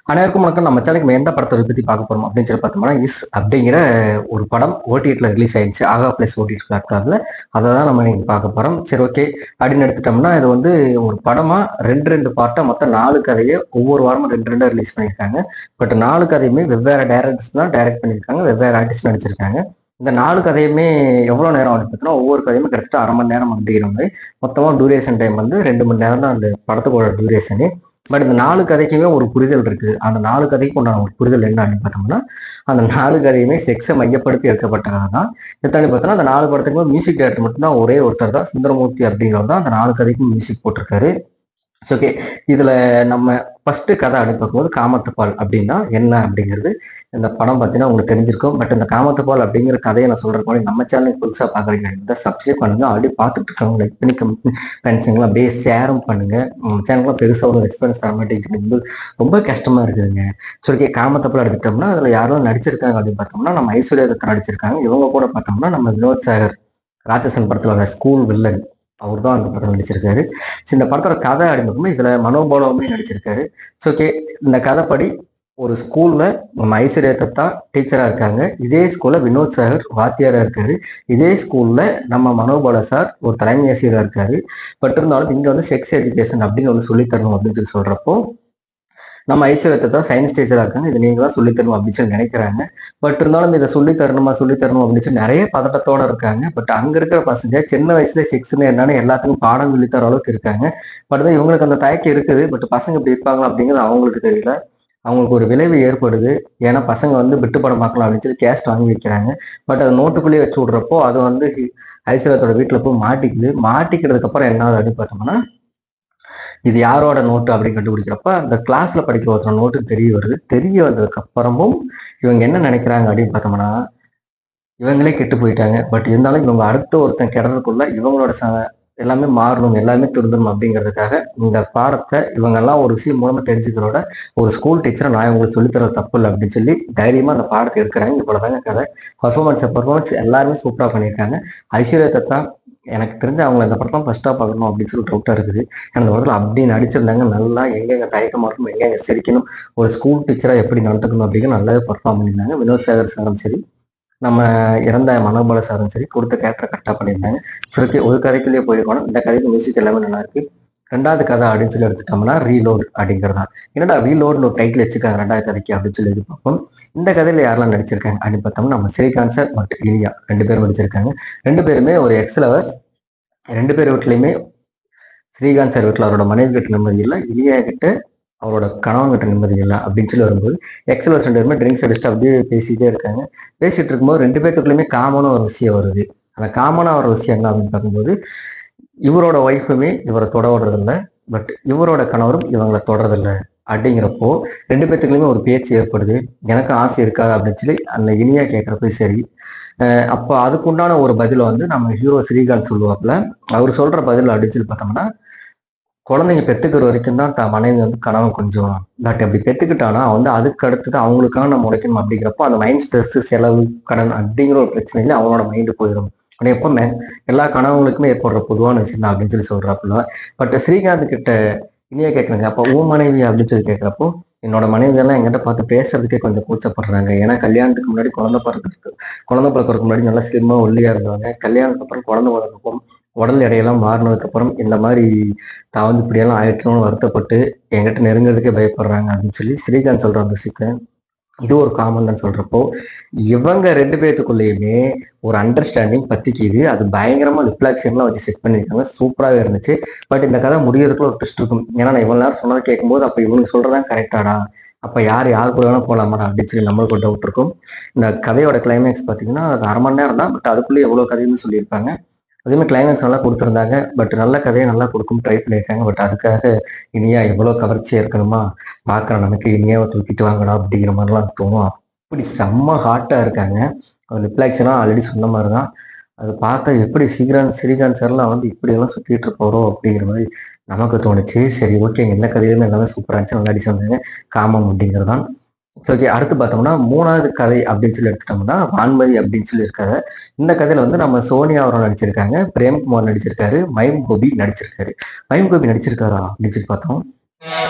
அனைவருக்கும் வணக்கம். நம்ம சேனலுக்கு எந்த படத்தை பற்றி பார்க்க போறோம் அப்படின்னு சொல்லி பார்த்தோம்னா, இஸ் அப்படிங்கிற ஒரு படம் ஓடிடியில் ரிலீஸ் ஆயிடுச்சு. ஆகா பிளஸ் ஓடிடி பிளாட்ஃபார்மில். அதை தான் நம்ம இன்னைக்கு பார்க்க போறோம். சரி, ஓகே அப்படின்னு எடுத்துட்டோம்னா, இது வந்து ஒரு படமா ரெண்டு ரெண்டு பார்ட்டா மொத்தம் 4 கதையை ஒவ்வொரு வாரமும் ரெண்டு ரெண்டா ரிலீஸ் பண்ணியிருக்காங்க. பட் 4 கதையுமே வெவ்வேறு டைரக்டர்ஸ் தான் டைரக்ட் பண்ணியிருக்காங்க, வெவ்வேறு ஆர்டிஸ்ட் நடிச்சிருக்காங்க. இந்த 4 கதையுமே எவ்வளோ நேரம் அப்படின்னு பார்த்தோம்னா, ஒவ்வொரு கதையுமே கிட்டத்தட்ட அரை மணி நேரம் அப்படிங்கிற மாதிரி மொத்தமாக டூரேஷன் டைம் வந்து 2 மணி நேரம் தான் அந்த படத்துக்கோட டூரேஷனு. பட் இந்த 4 கதைக்குமே ஒரு புரிதல் இருக்குது. அந்த 4 கதைக்கு உண்டான ஒரு புரிதல் என்ன அப்படின்னு பார்த்தோம்னா, அந்த 4 கதையுமே செக்ஸை மையப்படுத்தி எடுக்கப்பட்ட கதை தான். இத்தாண்டி பார்த்தோம்னா அந்த 4 படத்துக்குமே மியூசிக் டைரக்டர் மட்டும்தான் ஒரே ஒருத்தர் தான், சுந்தரமூர்த்தி அப்படிங்கிறவர் தான் அந்த 4 கதைக்கும் மியூசிக் போட்டிருக்காரு. ஓகே, இதுல நம்ம ஃபர்ஸ்ட் கதை அப்படின்னு பார்க்கும்போது காமத்துப்பால் அப்படின்னா என்ன அப்படிங்கிறது இந்த படம் பார்த்தீங்கன்னா உங்களுக்கு தெரிஞ்சிருக்கும். பட் இந்த காமத்துப்பால் அப்படிங்கிற கதையை நான் சொல்றதுக்கு முன்னாடி நம்ம சேனலுக்கு புதுசாக பார்க்குறீங்க சப்ஸ்கிரைப் பண்ணுங்க. ஆல்ரெடி பார்த்துட்டு இருக்கவங்க லைக் பண்ணி ஃப்ரெண்ட்ஸுங்களும் அப்படியே ஷேரும் பண்ணுங்க. நம்ம சேனலுக்குலாம் பெருசாக ஒரு ரெஸ்பான்ஸ் தர மாட்டேங்குது, ரொம்ப கஷ்டமா இருக்குதுங்க. சரி, காமத்துப்பால் எடுத்துட்டோம்னா அதில் யாரும் நடிச்சிருக்காங்க அப்படின்னு பார்த்தோம்னா நம்ம ஐஸ்வர்யா தத்தா நடிச்சிருக்காங்க. இவங்க கூட பார்த்தோம்னா நம்ம வினோத் சாகர் ராட்சசன் படத்தில் வர ஸ்கூல் வில்லன் அவர் தான் அந்த படம் நடிச்சிருக்காரு. இந்த படத்தோட கதை அப்படிங்கும்போது இதுல மனோபாலவுமே நடிச்சிருக்காரு. ஓகே, இந்த கதைப்படி ஒரு ஸ்கூல்ல நம்ம ஐஸ்வர்யா தத்தா டீச்சரா இருக்காங்க. இதே ஸ்கூல்ல வினோத் சாகர் வாத்தியாரா இருக்காரு. இதே ஸ்கூல்ல நம்ம மனோபால சார் ஒரு தலைமை ஆசிரியரா இருக்காரு. பட் இருந்தாலும் இங்க வந்து செக்ஸ் எஜுகேஷன் அப்படின்னு ஒன்று சொல்லி தரணும் அப்படின்னு சொல்லி சொல்றப்போ நம்ம ஐஸ்வர்யத்தை தான் சயின்ஸ் டீச்சராக இருக்காங்க, இதை நீங்க தான் சொல்லித்தரணும் அப்படின்னு சொல்லி நினைக்கிறாங்க. பட் இருந்தாலும் இதை சொல்லி தரணும் அப்படின்னு சொல்லி நிறைய பதட்டத்தோட இருக்காங்க. பட் அங்க இருக்கிற பசங்க சின்ன வயசுல செக்ஸ்ன்னு என்னன்னு எல்லாத்துக்கும் பாடம் சொல்லி தர அளவுக்கு இருக்காங்க. பட் தான் இவங்களுக்கு அந்த தயக்கம் இருக்குது. பட் பசங்க இப்படி இருப்பாங்களா அப்படிங்கிறது அவங்களுக்கு தெரியல. அவங்களுக்கு ஒரு விளைவு ஏற்படுது. ஏன்னா பசங்க வந்து விட்டு படம் பார்க்கலாம் அப்படின்னு சொல்லி கேஸ்ட் வாங்கி வைக்கிறாங்க. பட் அதை நோட்டுக்குள்ளேயே வச்சு விடுறப்போ அது வந்து ஐஸ்வர்யத்தோட வீட்டுல போய் மாட்டிக்குது. மாட்டிக்கிறதுக்கு அப்புறம் என்ன ஆகுது அப்படின்னு பார்த்தோம்னா, இது யாரோட நோட்டு அப்படின்னு கண்டுபிடிக்கிறப்ப அந்த கிளாஸ்ல படிக்கிற ஒருத்தர் நோட்டு தெரிய வருது. தெரிய வந்ததுக்கு அப்புறமும் இவங்க என்ன நினைக்கிறாங்க அப்படின்னு பார்த்தோம்னா, இவங்களே கெட்டு போயிட்டாங்க. பட் இருந்தாலும் இவங்க அடுத்த ஒருத்தன் கெடுறதுக்குள்ள இவங்களோட எல்லாமே மாறணும், எல்லாமே திருந்தணும் அப்படிங்கிறதுக்காக இந்த பாடத்தை இவங்க எல்லாம் ஒரு விஷயம் மூலமா தெரிஞ்சுக்கிறோட ஒரு ஸ்கூல் டீச்சரை நான் உங்களுக்கு சொல்லித்தர தப்பு இல்லை அப்படின்னு சொல்லி தைரியமா அந்த பாடத்தை எடுக்கிறாங்க. இவ்வளவுதாங்க கதை. பர்ஃபார்மன்ஸ் எல்லாருமே சூப்பரா பண்ணியிருக்காங்க. ஐஸ்வர்யா தத்தா எனக்கு தெரிஞ்சு அவங்க இந்த படத்தை ஃபர்ஸ்டா பார்க்கணும் அப்படின்னு சொல்லி டவுட்டா இருக்குது. அந்த படத்துல அப்படி நடிச்சிருந்தாங்க. நல்லா எங்கெங்க தயக்கமா இருக்கணும், எங்கெங்க சிரிக்கணும், ஒரு ஸ்கூல் டீச்சரா எப்படி நடந்துக்கணும் அப்படிங்கிற நல்லாவே பர்ஃபார்ம் பண்ணியிருந்தாங்க. வினோத் சாகர் சாரும் சரி, நம்ம இறந்த மனோபால சாரும் சரி, கொடுத்த கேரக்டர் கரெக்டாக பண்ணியிருந்தாங்க. சரி, ஒரு கதைக்குள்ளேயே போயிருக்கணும். இந்த கதைக்கு மியூசிக் எல்லாமே நல்லா இருக்கு. ரெண்டாவது கதை அப்படின்னு சொல்லி எடுத்துட்டோம்னா ரீலோட் அப்படிங்கிறதா. என்னடா ரீலோட்னு ஒரு டைட்டில் வச்சிருக்காங்க ரெண்டாவது கதைக்கு அப்படின்னு சொல்லி பார்ப்போம். இந்த கதையில யாரெல்லாம் நடிச்சிருக்காங்க அப்படின்னு பார்த்தோம்னா நம்ம ஸ்ரீகாந்த் சார் மற்றும் இனியா 2 பேரும் நடிச்சிருக்காங்க. 2 பேருமே ஒரு எக்ஸ் லவர்ஸ். 2 பேர் வீட்லையுமே ஸ்ரீகாந்த் சார் வீட்டில் அவரோட மனைவி கிட்ட நிம்மதி இல்லை, இனியா கிட்ட அவரோட கணவன் கிட்ட நிம்மதி இல்லை அப்படின்னு சொல்லி வரும்போது எக்ஸலர்ஸ் 2 பேருமே ட்ரிங்க்ஸ் அடிச்சுட்டு அப்படியே பேசிட்டே இருக்காங்க. பேசிட்டு இருக்கும்போது 2 பேத்துக்குள்ளயுமே காமனாக ஒரு விஷயம் வருது. அந்த காமனாக ஒரு விஷயம் என்ன அப்படின்னு பார்க்கும்போது, இவரோட ஒய்ஃபுமே இவரை தொட விடுறதில்லை, பட் இவரோட கணவரும் இவங்களை தொடறதில்லை. அப்படிங்கிறப்போ 2 பேத்துக்குள்ளயுமே ஒரு பேச்சு ஏற்படுது. எனக்கு ஆசை இருக்காது அப்படின்னு சொல்லி அந்த இனியா கேட்குறப்ப சரி. அப்போ அதுக்குண்டான ஒரு பதிலை வந்து நம்ம ஹீரோ ஸ்ரீகாந்த் சொல்லுவாப்புல. அவர் சொல்ற பதில் அப்படின்னு சொல்லி பார்த்தோம்னா, குழந்தைங்க பெத்துக்கிற வரைக்கும் தான் மனைவி வந்து கணவன் கொஞ்சம், பட் அப்படி பெத்துக்கிட்டானா வந்து அதுக்கு அடுத்தது அவங்களுக்காக நம்ம உழைக்கணும் அப்படிங்கிறப்போ அந்த மைண்ட் ஸ்ட்ரெஸ், செலவு, கடன் அப்படிங்கிற ஒரு பிரச்சனையில அவனோட மைண்டு போயிடும். ஆனால் எப்பவுமே எல்லா கணவங்களுக்குமே ஏற்படுற பொதுவான விஷயம் தான் அப்படின்னு சொல்லி சொல்றாப்புல. பட் ஸ்ரீகாந்த் கிட்ட இனியா கேட்குறாங்க, அப்போ உன் மனைவி அப்படின்னு சொல்லி கேட்குறப்போ, என்னோட மனைவி எல்லாம் எங்கிட்ட பார்த்து பேசுறதுக்கே கொஞ்சம் கூச்சப்படுறாங்க. ஏன்னா கல்யாணத்துக்கு முன்னாடி குழந்தை பிறக்கிறதுக்கு முன்னாடி நல்லா ஸ்லிம்மா ஒல்லியா இருந்தவங்க, கல்யாணத்துக்கு அப்புறம் குழந்தை பிறந்ததுக்கப்புறம் உடல் எடையெல்லாம் மாறினதுக்கு அப்புறம் இந்த மாதிரி தான் வந்து இப்படியெல்லாம் ஆயிடுச்சோன்னு வருத்தப்பட்டு என்கிட்ட நெருங்கிறதுக்கே பயப்படுறாங்க அப்படின்னு சொல்லி ஸ்ரீகாந்த் சொல்ற அந்த விஷயத்த இது ஒரு காமன் சொல்றப்போ இவங்க 2 பேத்துக்குள்ளேயுமே ஒரு அண்டர்ஸ்டாண்டிங் பத்திக்குது. அது பயங்கரமா ரிஃப்ளாக்ஷன்லாம் வச்சு செட் பண்ணியிருக்காங்க. சூப்பராகவே இருந்துச்சு. பட் இந்த கதை முடியறதுக்குள்ள ஒரு ட்விஸ்ட் இருக்கும். ஏன்னா நான் இவ்வளவு நேரம் சொன்னதை கேட்கும்போது அப்ப இவனுக்கு சொல்றதான் கரெக்டாடா, அப்ப யார் கூட வேணா போலாமாடா அப்படின்னு சொல்லி நம்மளுக்கு ஒரு டவுட் இருக்கும். இந்த கதையோட கிளைமேக்ஸ் பார்த்தீங்கன்னா அது அரை மணி நேரம் தான், பட் அதுக்குள்ளேயே எவ்வளவு கதைன்னு சொல்லியிருப்பாங்க. அதே மாதிரி கிளைமேக்ஸ் நல்லா கொடுத்துருந்தாங்க. பட் நல்ல கதையை நல்லா கொடுக்கும் ட்ரை பண்ணியிருக்காங்க. பட் அதுக்காக இனியா எவ்வளோ கவர்ச்சியாக இருக்கணுமா, பார்க்குற நமக்கு இனியாவை தூக்கிட்டு வாங்கடா அப்படிங்கிற மாதிரிலாம் தோணும். அப்படி செம்ம ஹாட்டாக இருக்காங்க. ரிப்ளாக்ஸ்லாம் ஆல்ரெடி சொன்ன மாதிரி தான். அது பார்த்தா எப்படி ஸ்ரீகாந்த் சார்லாம் வந்து இப்படியெல்லாம் சுற்றிட்டு இருப்பாரோ அப்படிங்கிற மாதிரி நமக்கு தோணுச்சு. சரி, ஓகே, எல்லா கதையிலுமே எல்லாமே சூப்பராக இருந்துச்சு, நல்லா அடி சொன்னாங்க. காமம் அப்படிங்கிறது தான். ஓகே, அடுத்து பார்த்தோம்னா 3வது கதை அப்படின்னு சொல்லி எடுத்துட்டோம்னா வான்மதி அப்படின்னு சொல்லி இருக்காங்க. இந்த கதையில வந்து நம்ம சோனியா அவர்கள் நடிச்சிருக்காங்க, பிரேம்குமார் நடிச்சிருக்காரு, மயம் கோபி நடிச்சிருக்காரு. மயம் கோபி நடிச்சிருக்காரா அப்படின்னு சொல்லி பார்த்தோம்.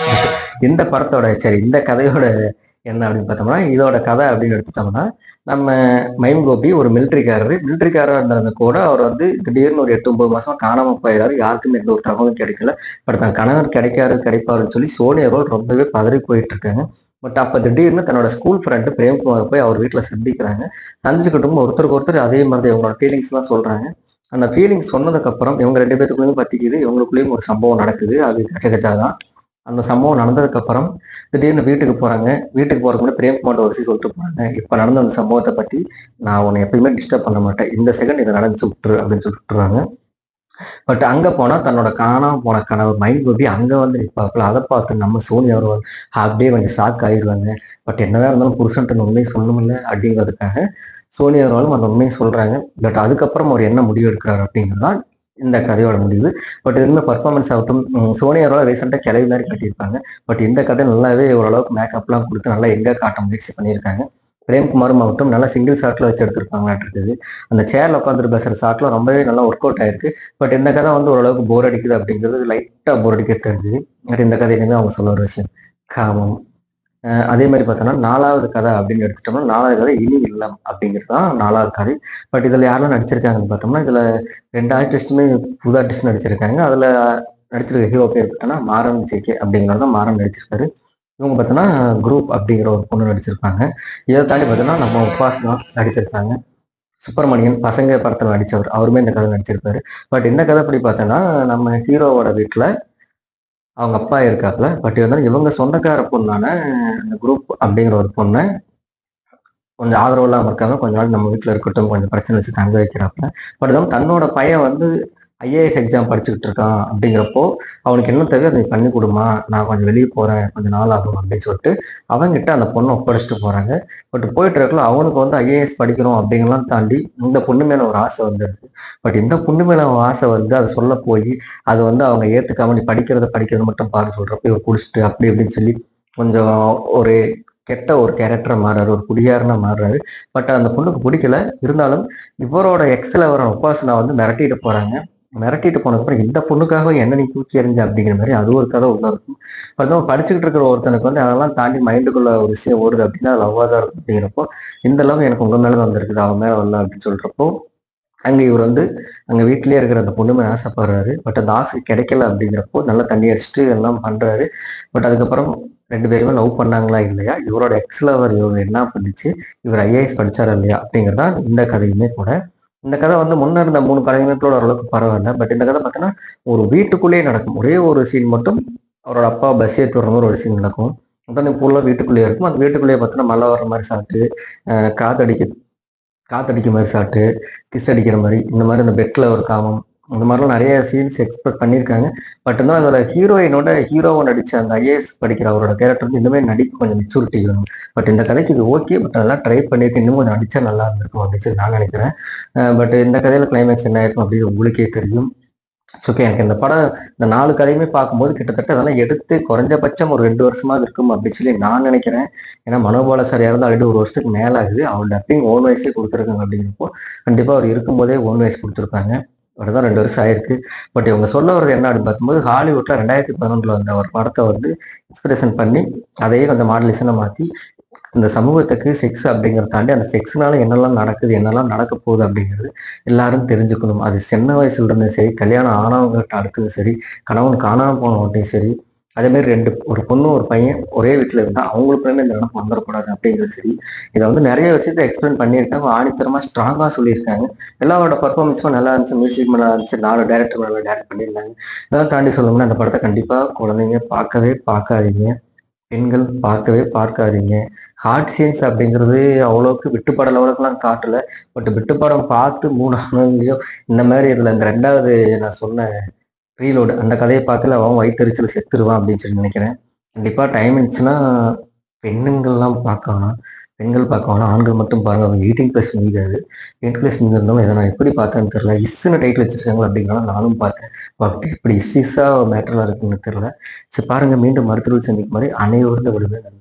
இந்த படத்தோட சரி இந்த கதையோட என்ன அப்படின்னு பார்த்தோம்னா, இதோட கதை அப்படின்னு எடுத்துட்டோம்னா, நம்ம மைம் கோபி ஒரு மிலிட்டரிக்காரரா இருந்தாலும் கூட அவர் வந்து திடீர்னு ஒரு 8, 9 மாசமா காணாம போயிறாரு. யாருக்குமே எந்த ஒரு தகவலும் கிடைக்கல. பட் தன் கணவர் கிடைப்பாருன்னு சொல்லி சோனியா ரோல் ரொம்பவே பதறி போயிட்டு இருக்காங்க. பட் அப்ப திடீர்னு தன்னோட ஸ்கூல் ஃப்ரெண்டு பிரேம்குமார் போய் அவர் வீட்டுல சந்திக்கிறாங்க. சந்திச்சுக்கிட்டும் ஒருத்தருக்கு ஒருத்தர் அதே மாதிரி இவங்களோட ஃபீலிங்ஸ் எல்லாம் சொல்றாங்க. அந்த ஃபீலிங்ஸ் சொன்னதுக்கு அப்புறம் இவங்க 2 பேத்துக்குள்ளேயும் பத்திக்குது. இவங்களுக்குள்ளேயும் ஒரு சம்பவம் நடக்குது. அது கச்ச கச்சா தான். அந்த சம்பவம் நடந்ததுக்கு அப்புறம் திடீர்னு வீட்டுக்கு போறாங்க. வீட்டுக்கு போறதுக்கு முன்னாடி பிரேம்குமார்ட்ட ஒரு விஷயம் சொல்லிட்டு போறாங்க. இப்ப நடந்த அந்த சம்பவத்தை பத்தி நான் உன்னை எப்பயுமே டிஸ்டர்ப் பண்ண மாட்டேன். இந்த செகண்ட் இதை நடந்துச்சு விட்டுரு அப்படின்னு சொல்லி விட்டுருவாங்க. பட் அங்க போனா தன்னோட காணாம போன கணவர் மைண்ட் கோபி அங்க வந்து நிற்பாப்புல. அதை பார்த்து நம்ம சோனி அவர் அப்படியே கொஞ்சம் ஷாக் ஆயிடுவாங்க. பட் என்னதான் இருந்தாலும் புருஷன்ட்டு உண்மையை சொல்லணும்ல அப்படிங்கிறதுக்காக சோனி அவர்களும் அந்த உண்மையை சொல்றாங்க. பட் அதுக்கப்புறம் அவர் என்ன முடிவு எடுக்கிறார் அப்படிங்கிறதுதான் இந்த கதையோட முடிவு. பட் இதுமே பர்ஃபார்மன்ஸ் ஆகட்டும், சோனி அவர்களால் ரீசெண்டாக கிளவி மாதிரி கட்டியிருப்பாங்க. பட் இந்த கதை நல்லாவே ஓரளவுக்கு மேக்கப்லாம் கொடுத்து நல்லா எங்க காட்ட முயற்சி பண்ணியிருக்காங்க. பிரேம்குமாரும் ஆகட்டும் நல்லா சிங்கிள் ஷாட்ல வச்சு எடுத்திருப்பாங்களாட்டு இருக்குது. அந்த சேர்ல உட்காந்துட்டு பேசுற ஷாட்லாம் ரொம்பவே நல்லா ஒர்க் அவுட் ஆயிருக்கு. பட் இந்த கதை வந்து ஓரளவுக்கு போர் அடிக்குது அப்படிங்கிறது லைட்டா போர் அடிக்க தெரிஞ்சுது. பட் இந்த கதையிலுமே அவங்க சொல்ல ஒரு விஷயம் காமம். அதே மாதிரி பார்த்தோம்னா 4வது கதை அப்படின்னு எடுத்துட்டோம்னா 4வது கதை இனி இல்லம் அப்படிங்கிறது தான் 4வது கதை. பட் இதில் யாரெல்லாம் நடிச்சிருக்காங்கன்னு பார்த்தோம்னா இதில் 2 ஆர்டிஸ்ட்டுமே புது ஆர்டிஸ்ட் நடிச்சிருக்காங்க. அதில் நடிச்சிருக்க ஹீரோ பேர் பார்த்தோன்னா மாறன் ஜேகே அப்படிங்கிறது தான் மாறன் நடிச்சிருக்காரு. இவங்க பார்த்தோன்னா குரூப் அப்படிங்கிற ஒரு பொண்ணு நடிச்சிருப்பாங்க. இதை தாண்டி பார்த்தோன்னா நம்ம உபாசனா நடிச்சிருக்காங்க. சுப்பிரமணியன் பசங்க படத்தில் நடித்தவர் அவருமே இந்த கதை நடிச்சிருப்பாரு. பட் இந்த கதை படி பார்த்தோன்னா நம்ம ஹீரோவோட வீட்டில் அவங்க அப்பா இருக்காப்புல. பட் இருந்தாலும் இவங்க சொந்தக்கார பொண்ணான அந்த குரூப் அப்படிங்கிற ஒரு பொண்ணை கொஞ்சம் ஆதரவு இல்லாமல் இருக்காங்க. கொஞ்ச நாள் நம்ம வீட்டில் இருக்கட்டும் கொஞ்சம் பிரச்சனை வச்சு தங்க வைக்கிறாப்புல. பட் இருந்தாலும் தன்னோட பையன் வந்து ஐஏஎஸ் எக்ஸாம் படிச்சுக்கிட்டு இருக்கான் அப்படிங்கிறப்போ அவனுக்கு என்ன தேவையோ அதை பண்ணி கொடுமா, நான் கொஞ்சம் வெளியே போகிறேன் கொஞ்சம் நாள் ஆகும் அப்படின்னு சொல்லிட்டு அவங்ககிட்ட அந்த பொண்ணை ஒப்படைச்சிட்டு போகிறாங்க. பட் போயிட்டு இருக்கல அவனுக்கு வந்து ஐஏஎஸ் படிக்கணும் அப்படிங்கலாம் தாண்டி இந்த பொண்ணு மேலே ஒரு ஆசை வந்துடுது. பட் இந்த பொண்ணு மேலே ஒரு ஆசை வந்து அதை சொல்ல போய் அது வந்து அவங்க ஏற்றுக்காம நீ படிக்கிறது மட்டும் பாரு சொல்கிறப்ப இவர் குடிச்சிட்டு அப்படி இப்படின்னு சொல்லி கொஞ்சம் ஒரு கெட்ட ஒரு கேரக்டரை மாறுறாரு, ஒரு குடியாரனா மாறுறாரு. பட் அந்த பொண்ணுக்கு பிடிக்கல. இருந்தாலும் இவரோட எக்ஸில் வர உபாசனா வந்து மிரட்டிட்டு போறாங்க. மிரட்டிட்டு போனதுக்கப்புறம் இந்த பொண்ணுக்காக என்ன நீ தூக்கி எறிஞ்ச அப்படிங்கிற மாதிரி அது ஒரு கதை உள்ள இருக்கும். பார்த்தா படிச்சுக்கிட்டு இருக்கிற ஒருத்தனுக்கு வந்து அதெல்லாம் தாண்டி மைண்டுக்குள்ள ஒரு விஷயம் ஓடுது அப்படின்னா லவ்வாக தான் இருக்கும். அப்படிங்கிறப்போ இந்த லவ் எனக்கு உங்க மேலே தான் வந்திருக்குது அவன் மேலே வரல அப்படின்னு சொல்றப்போ அங்கே இவர் வந்து அங்கே வீட்டிலேயே இருக்கிற அந்த பொண்ணு மேலே ஆசைப்படுறாரு. பட் அந்த ஆசை கிடைக்கல அப்படிங்கிறப்போ நல்லா தண்ணி அடிச்சுட்டு எல்லாம் பண்றாரு. பட் அதுக்கப்புறம் 2 பேருமே லவ் பண்ணாங்களா இல்லையா, இவரோட எக்ஸ் லவர் இவங்க என்ன பண்ணிச்சு, இவர் ஐஏஎஸ் படிச்சாரா இல்லையா அப்படிங்கிறதா இந்த கதையுமே கூட. இந்த கதை வந்து முன்ன இருந்த 3 கதையுமே கூட ஓரளவுக்கு பரவாயில்ல. பட் இந்த கதை பார்த்தீங்கன்னா ஒரு வீட்டுக்குள்ளேயே நடக்கும். ஒரே ஒரு சீன் மட்டும் அவரோட அப்பா பஸ் ஏற்றி வர மாதிரி ஒரு சீன் நடக்கும். அதான் ஃபுல்லாக வீட்டுக்குள்ளேயே இருக்கும். அந்த வீட்டுக்குள்ளேயே பார்த்தீங்கன்னா மழை வர மாதிரி சாப்பிட்டு காத்தடிக்க காத்தடிக்க மாதிரி சாப்பிட்டு கிஸ் அடிக்கிற மாதிரி இந்த மாதிரி அந்த பெட்டில் ஒரு காமம் இந்த மாதிரிலாம் நிறைய சீன்ஸ் எக்ஸ்பெக்ட் பண்ணியிருக்காங்க. பட் இருந்தால் அதோட ஹீரோயினோட ஹீரோவை நடித்த அந்த ஐஏஎஸ் படிக்கிற அவரோட கேரக்டர் வந்து இன்னுமே நடிக்க கொஞ்சம் மெச்சூரிட்டி வேணும். பட் இந்த கதைக்கு இது ஓகே. பட் அதெல்லாம் ட்ரை பண்ணிட்டு இன்னும் கொஞ்சம் நடிச்சா நல்லா இருந்திருக்கும் அப்படின்னு சொல்லி நான் நினைக்கிறேன். பட் இந்த கதையில கிளைமேக்ஸ் என்ன ஆயிருக்கும் அப்படின்னு உங்களுக்கே தெரியும். ஓகே, எனக்கு இந்த படம் இந்த 4 கதையுமே பார்க்கும்போது கிட்டத்தட்ட அதெல்லாம் எடுத்து குறைஞ்சபட்சம் ஒரு 2 வருஷமா இருக்கும் அப்படின்னு சொல்லி நான் நினைக்கிறேன். ஏன்னா மனோபால சார் இறந்து ஆல்ரெடி 1 வருஷத்துக்கு மேல ஆகுது. அவர் டப்பிங் ஓன் வாய்ஸே கொடுத்துருக்காங்க அப்படிங்கிறப்போ கண்டிப்பா அவர் இருக்கும்போதே ஓன் வாய்ஸ் கொடுத்துருப்பாங்க. அவர்தான் 2 வருஷம் ஆயிருக்கு. பட் இவங்க சொல்ல வர்றது என்ன அப்படின்னு பார்க்கும்போது ஹாலிவுட்ல 2011 வந்த ஒரு படத்தை வந்து இன்ஸ்பிரேஷன் பண்ணி அதையே கொஞ்சம் மாடலேஷனை மாற்றி இந்த சமூகத்துக்கு செக்ஸ் அப்படிங்கிறத தாண்டி அந்த செக்ஸ்னால என்னெல்லாம் நடக்குது என்னெல்லாம் நடக்க போகுது அப்படிங்கிறது எல்லாரும் தெரிஞ்சுக்கணும். அது சின்ன வயசுல இருந்தும் சரி, கல்யாணம் ஆனவங்ககிட்ட அடுத்ததும் சரி, கணவன் காணாமல் போனவங்கட்டையும் சரி, அதே மாதிரி ஒரு பொண்ணு ஒரு பையன் ஒரே வீட்டில் இருந்தால் அவங்களுக்குமே இந்த நினைப்பு வந்துடக்கூடாது அப்படிங்கிறது சரி. இதை வந்து நிறைய விஷயத்த எக்ஸ்பிளைன் பண்ணியிருக்காங்க. ஆணித்தரமாக ஸ்ட்ராங்காக சொல்லியிருக்காங்க. எல்லாரோட பர்ஃபார்மன்ஸும் நல்லா இருந்துச்சு, மியூசிக் நல்லா இருந்துச்சு, 4 டேரக்டர் நல்லா டேரக்ட் பண்ணியிருந்தாங்க. இதெல்லாம் தாண்டி சொல்லணும்னா அந்த படத்தை கண்டிப்பாக குழந்தைங்க பார்க்கவே பார்க்காதீங்க. பெண்கள் பார்க்கவே பார்க்காதீங்க. ஹார்ட் சீன்ஸ் அப்படிங்கிறது அவ்வளோக்கு விட்டுப்பட லெவலுக்குலாம் காட்டல. பட் விட்டுப்படம் பார்த்து 3 இந்த மாதிரி இதில் இந்த 2வது நான் சொன்ன ரீலோடு அந்த கதையை பார்த்துல அவன் வயிற்றுச்சல் செத்துருவான் அப்படின்னு சொல்லி நினைக்கிறேன். கண்டிப்பாக டைம் இருந்துச்சுன்னா பெண்கள்லாம் பார்க்கலாம். பெண்கள் பார்க்க வேணாம், ஆண்கள் மட்டும் பாருங்க. அவங்க 18+ மூவி அது. 18+ மூவி இருந்தாலும் இதை நான் எப்படி பார்த்தேன்னு தெரியல. இஸ்ன்னு டைட்டில் வச்சிருக்காங்களா அப்படிங்கிறத நானும் பார்த்தேன். பட் இப்படி இஸ்ஸா மேட்டர்லாம் இருக்குன்னு தெரியல. சரி பாருங்க, மீண்டும் மருத்துவ சந்திக்கும் மாதிரி அனைவரும் விடுவேன்.